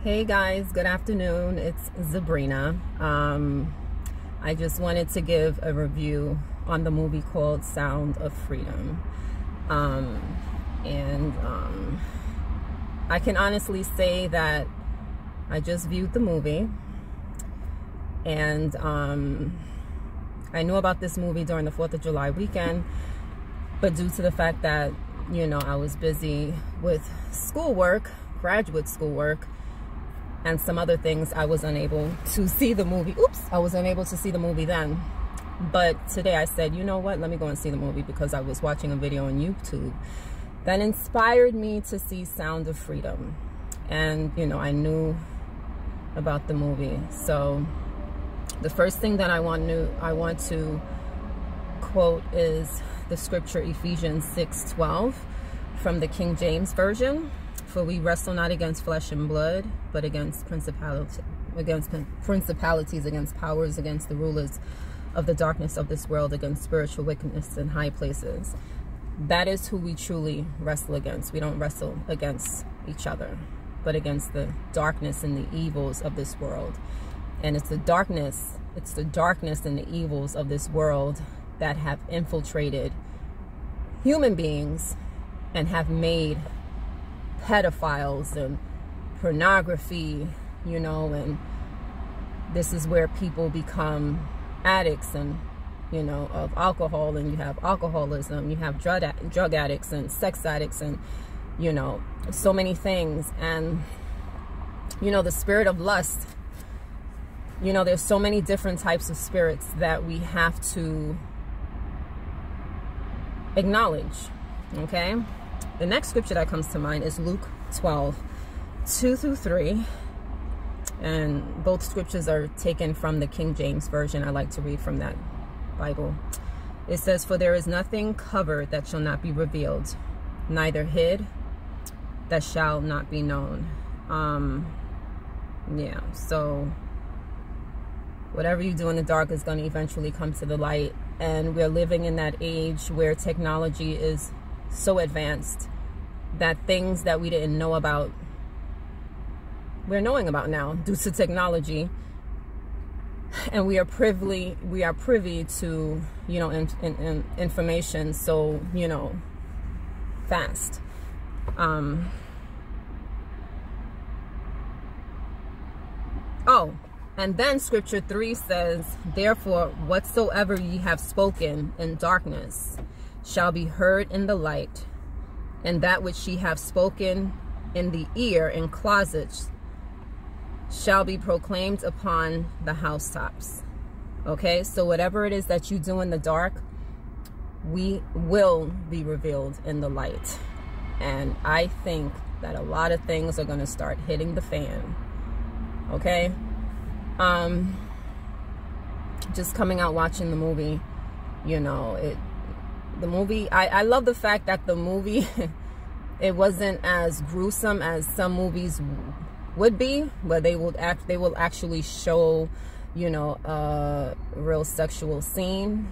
Hey guys, good afternoon. It's Zabrina. I just wanted to give a review on the movie called Sound of Freedom. I can honestly say that I just viewed the movie, and I knew about this movie during the 4th of July weekend, but due to the fact that, you know, I was busy with schoolwork, graduate schoolwork, and some other things, I was unable to see the movie. I was unable to see the movie then. But today I said, you know what, let me go and see the movie, because I was watching a video on YouTube that inspired me to see Sound of Freedom. And, you know, I knew about the movie. So the first thing that I want to quote is the scripture Ephesians 6:12 from the King James Version. For we wrestle not against flesh and blood, but against principalities, against powers, against the rulers of the darkness of this world, against spiritual wickedness in high places. That is who we truly wrestle against. We don't wrestle against each other, but against the darkness and the evils of this world. And it's the darkness and the evils of this world that have infiltrated human beings and have made pedophiles and pornography, you know, and this is where people become addicts and, you know, of alcohol, and you have alcoholism, you have drug addicts and sex addicts, and, you know, so many things. And, you know, the spirit of lust, you know, there's so many different types of spirits that we have to acknowledge. Okay, the next scripture that comes to mind is Luke 12:2-3, and both scriptures are taken from the King James Version. I like to read from that Bible. It says, for there is nothing covered that shall not be revealed, neither hid that shall not be known. Yeah, so whatever you do in the dark is going to eventually come to the light. And we're living in that age where technology is so advanced that things that we didn't know about, we're knowing about now due to technology. And we are privy to, you know, information so, you know, fast. And then scripture 3 says, therefore, whatsoever ye have spoken in darkness shall be heard in the light, and that which ye have spoken in the ear in closets shall be proclaimed upon the housetops. Okay, so whatever it is that you do in the dark, we will be revealed in the light. And I think that a lot of things are going to start hitting the fan. Okay, just coming out watching the movie, you know, the movie, I love the fact that the movie it wasn't as gruesome as some movies would be, where they will actually show, you know, a real sexual scene.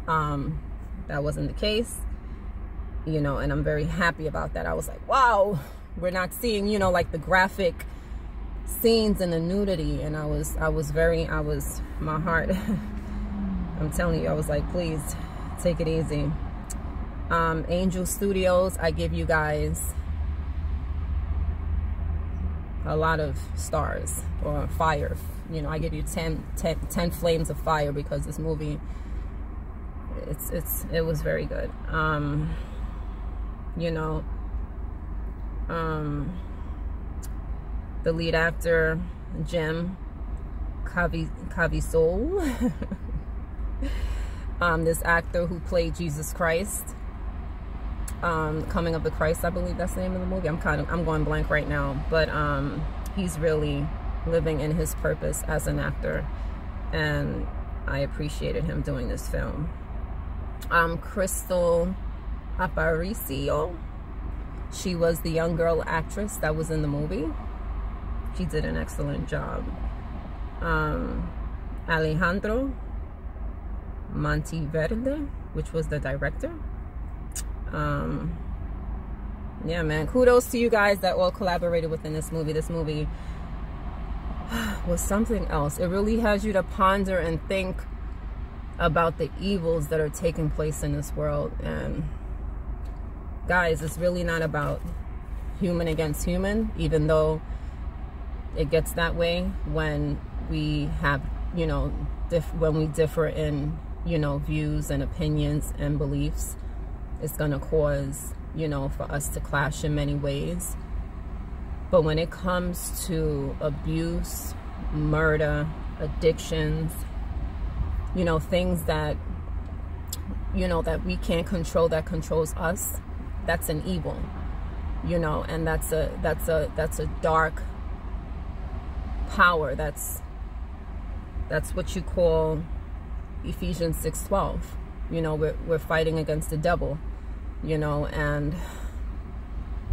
That wasn't the case, you know, and I'm very happy about that. I was like, wow, we're not seeing, you know, like the graphic scenes and the nudity. And I was my heart I'm telling you, I was like, please take it easy. Angel Studios, I give you guys a lot of stars, or fire, you know, I give you 10 flames of fire, because this movie, it was very good. You know, the lead actor, Jim Caviezel, this actor who played Jesus Christ, Coming of the Christ, I believe that's the name of the movie. I'm going blank right now, but he's really living in his purpose as an actor, and I appreciated him doing this film. Crystal Aparicio, she was the young girl actress that was in the movie. She did an excellent job. Alejandro Monteverde, which was the director. Yeah, man. Kudos to you guys that all collaborated within this movie. This movie was something else. It really has you to ponder and think about the evils that are taking place in this world. And guys, it's really not about human against human, even though it gets that way when we have, you know, when we differ in, you know, views and opinions and beliefs. It's going to cause, you know, for us to clash in many ways. But when it comes to abuse, murder, addictions, you know, things that, you know, that we can't control, that controls us, that's an evil, you know, and that's a dark power. That's what you call Ephesians 6:12. You know, we're fighting against the devil, you know, and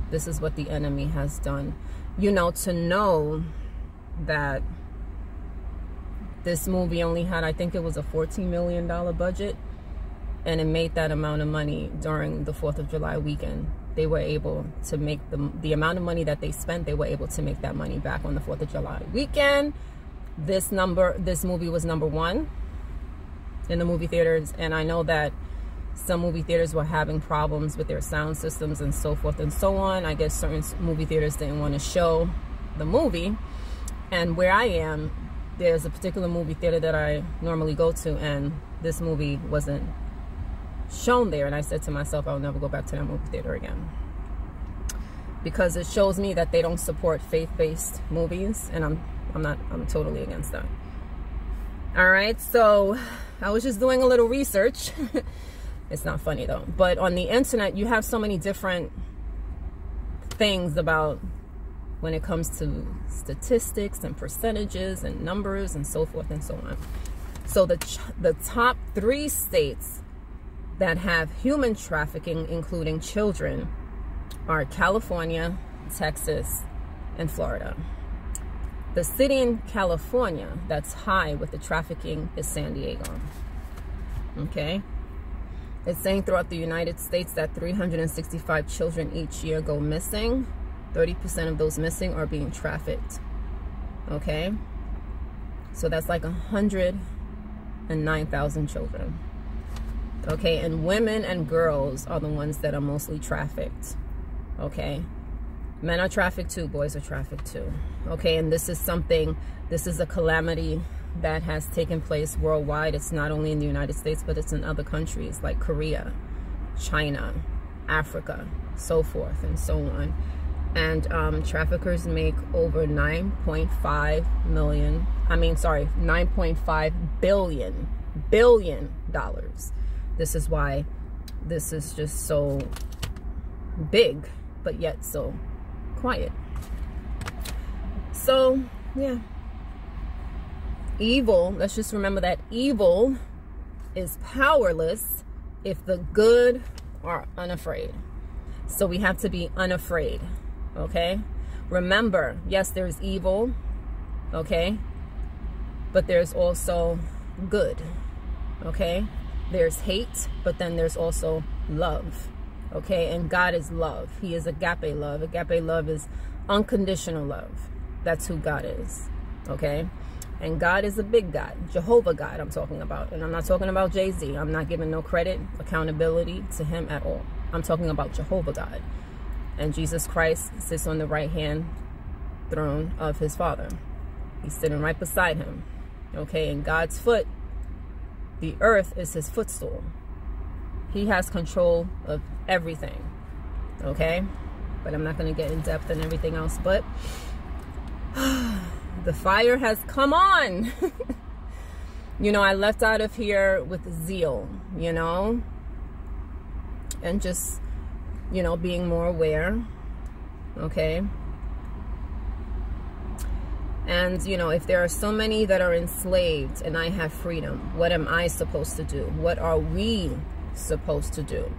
this is what the enemy has done. You know, to know that this movie only had, I think it was a $14 million budget, and it made that amount of money during the 4th of July weekend. They were able to make the amount of money that they spent, they were able to make that money back on the 4th of July weekend. This movie was #1 in the movie theaters, and I know that some movie theaters were having problems with their sound systems and so forth and so on. I guess certain movie theaters didn't want to show the movie, and where I am, there's a particular movie theater that I normally go to, and this movie wasn't shown there. And I said to myself, I'll never go back to that movie theater again, because it shows me that they don't support faith-based movies, and I'm totally against that. All right, so I was just doing a little research. It's not funny though, but on the internet you have so many different things about when it comes to statistics and percentages and numbers and so forth and so on. So the top 3 states that have human trafficking, including children, are California, Texas, and Florida. The city in California that's high with the trafficking is San Diego. Okay? It's saying throughout the United States that 365 children each year go missing. 30% of those missing are being trafficked. Okay? So that's like 109,000 children. Okay? And women and girls are the ones that are mostly trafficked. Okay? Men are trafficked too, boys are trafficked too. Okay, and this is a calamity that has taken place worldwide. It's not only in the United States, but it's in other countries like Korea, China, Africa, so forth and so on. And traffickers make over $9.5 billion. This is why this is just so big, but yet so quiet. So yeah, evil, let's just remember that evil is powerless if the good are unafraid. So we have to be unafraid. Okay, remember, yes, there's evil, okay, but there's also good. Okay, there's hate, but then there's also love. Okay, and God is love. He is agape love. Agape love is unconditional love. That's who God is. Okay, and God is a big God, Jehovah God I'm talking about. And I'm not talking about Jay-Z. I'm not giving no credit, accountability to him at all. I'm talking about Jehovah God. And Jesus Christ sits on the right hand throne of his Father. He's sitting right beside him. Okay, and God's foot, the earth is his footstool. He has control of everything. Okay, but I'm not going to get in depth and everything else, but the fire has come on. You know, I left out of here with zeal, you know, and just, you know, being more aware. Okay, and you know, if there are so many that are enslaved and I have freedom, what am I supposed to do? What are we supposed to do?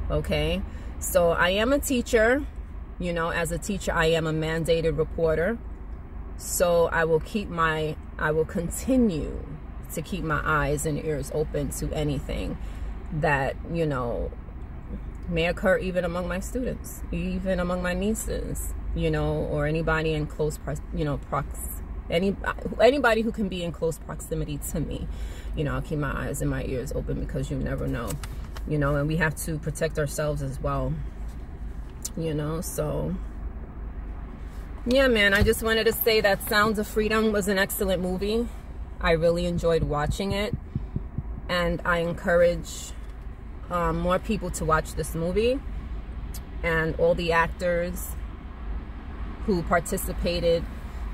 Okay, so I am a teacher. You know, as a teacher, I am a mandated reporter. So I will continue to keep my eyes and ears open to anything that, you know, may occur even among my students, even among my nieces, you know, or anybody in close, you know, anybody who can be in close proximity to me. You know, I'll keep my eyes and my ears open, because you never know, you know, and we have to protect ourselves as well, you know. So yeah, man, I just wanted to say that Sounds of Freedom was an excellent movie. I really enjoyed watching it, and I encourage more people to watch this movie, and all the actors who participated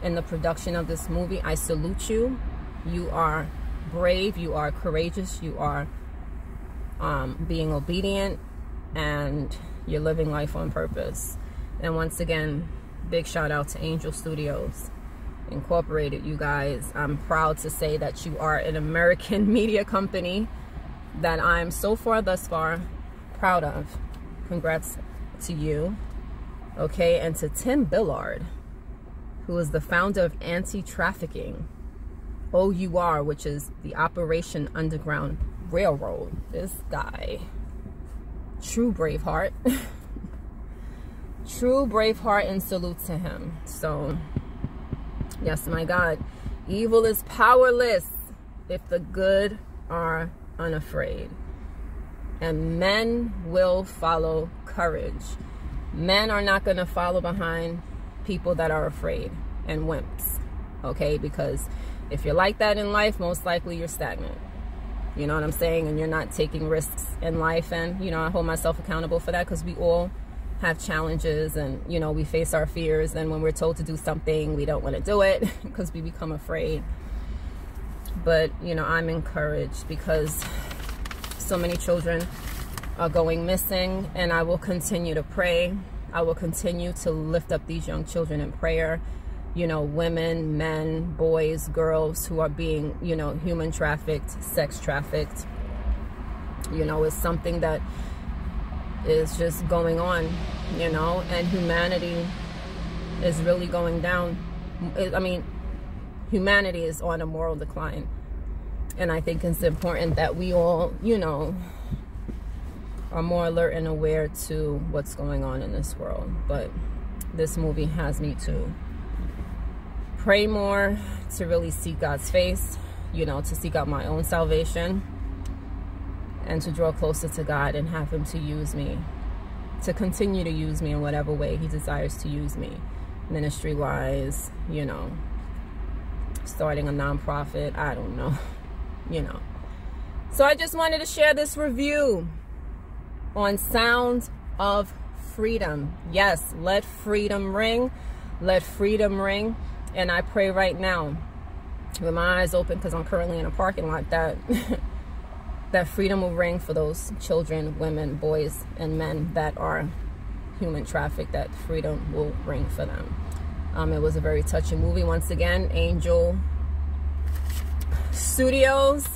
in the production of this movie. I salute you. You are brave, you are courageous, you are being obedient, and you're living life on purpose. And once again, big shout out to Angel Studios Incorporated, you guys. I'm proud to say that you are an American media company that I'm so far thus far proud of. Congrats to you. Okay, and to Tim Billard, who is the founder of Anti-Trafficking OUR, which is the Operation Underground Railroad. This guy, true Braveheart. True Braveheart, and salute to him. So yes, my God, evil is powerless if the good are unafraid, and men will follow courage. Men are not going to follow behind people that are afraid and wimps, okay? Because if you're like that in life, most likely you're stagnant. You know what I'm saying? And you're not taking risks in life. And, you know, I hold myself accountable for that, because we all have challenges, and, you know, we face our fears. And when we're told to do something, we don't want to do it because we become afraid. But, you know, I'm encouraged because so many children are going missing, and I will continue to pray. I will continue to lift up these young children in prayer. You know, women, men, boys, girls who are being, you know, human trafficked, sex trafficked. You know, it's something that is just going on, you know, and humanity is really going down. I mean, humanity is on a moral decline. And I think it's important that we all, you know, are more alert and aware to what's going on in this world. But this movie has me to pray more, to really seek God's face, you know, to seek out my own salvation, and to draw closer to God and have him to use me, to continue to use me in whatever way he desires to use me, ministry wise, you know, starting a nonprofit, I don't know, you know. So I just wanted to share this review on Sounds of Freedom. Yes, let freedom ring. Let freedom ring. And I pray right now, with my eyes open, because I'm currently in a parking lot, that that freedom will ring for those children, women, boys, and men that are human trafficked, that freedom will ring for them. It was a very touching movie. Once again, Angel Studios,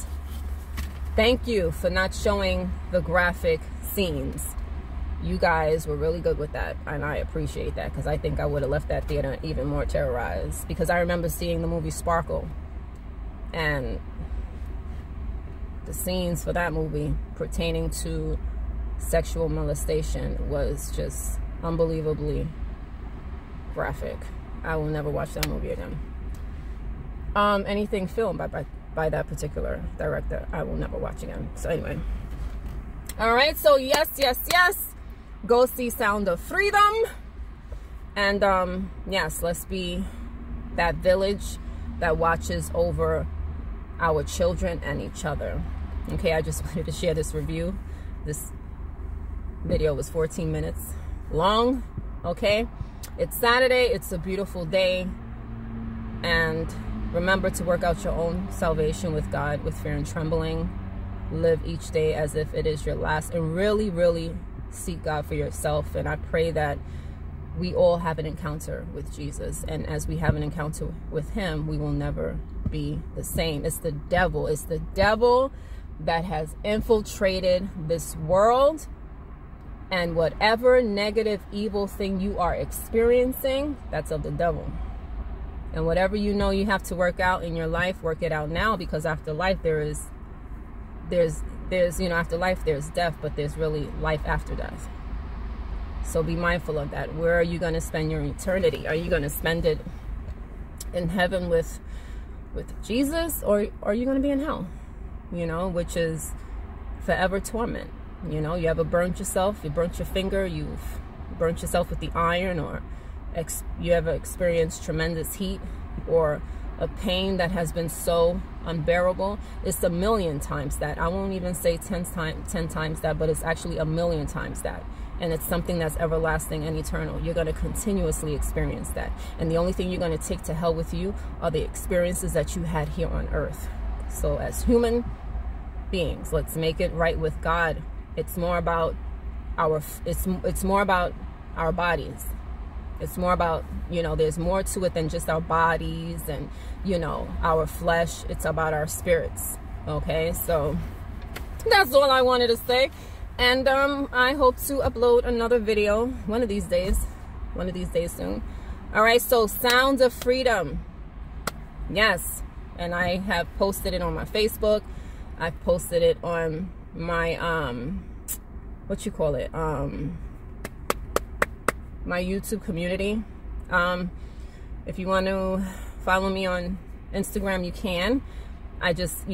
thank you for not showing the graphic scenes. You guys were really good with that, and I appreciate that, because I think I would have left that theater even more terrorized, because I remember seeing the movie Sparkle, and the scenes for that movie pertaining to sexual molestation was just unbelievably graphic. I will never watch that movie again. Anything filmed by that particular director, I will never watch again. So anyway, all right, so yes, go see Sound of Freedom. And yes, let's be that village that watches over our children and each other. Okay, I just wanted to share this review. This video was 14 minutes long. Okay, it's Saturday, it's a beautiful day, and remember to work out your own salvation with God with fear and trembling. Live each day as if it is your last, and really seek God for yourself. And I pray that we all have an encounter with Jesus, and as we have an encounter with him, we will never be the same. It's the devil that has infiltrated this world, and whatever negative evil thing you are experiencing, that's of the devil. And whatever you know you have to work out in your life, work it out now, because after life there's there's, you know, after life there's death, but there's really life after death. So be mindful of that. Where are you going to spend your eternity? Are you going to spend it in heaven with Jesus, or are you going to be in hell? You know, which is forever torment. You know, you ever burnt yourself, you burnt your finger, you've burnt yourself with the iron, or you ever experienced tremendous heat or a pain that has been so unbearable. It's 1,000,000 times that. I won't even say 10 times that, but it's actually 1,000,000 times that. And it's something that's everlasting and eternal. You're going to continuously experience that. And the only thing you're going to take to hell with you are the experiences that you had here on earth. So as human beings, let's make it right with God. It's more about it's more about our bodies. It's more about, you know, there's more to it than just our bodies and, you know, our flesh. It's about our spirits. Okay, so that's all I wanted to say. And I hope to upload another video one of these days soon. All right, so Sounds of Freedom. Yes, and I have posted it on my Facebook. I've posted it on my what you call it, my YouTube community. If you want to follow me on Instagram, you can. I just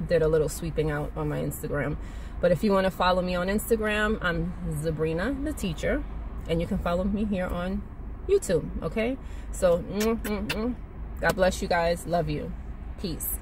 did a little sweeping out on my Instagram. But if you want to follow me on Instagram, I'm Zabrina the Teacher, and you can follow me here on YouTube. Okay, so God bless you guys. Love you. Peace.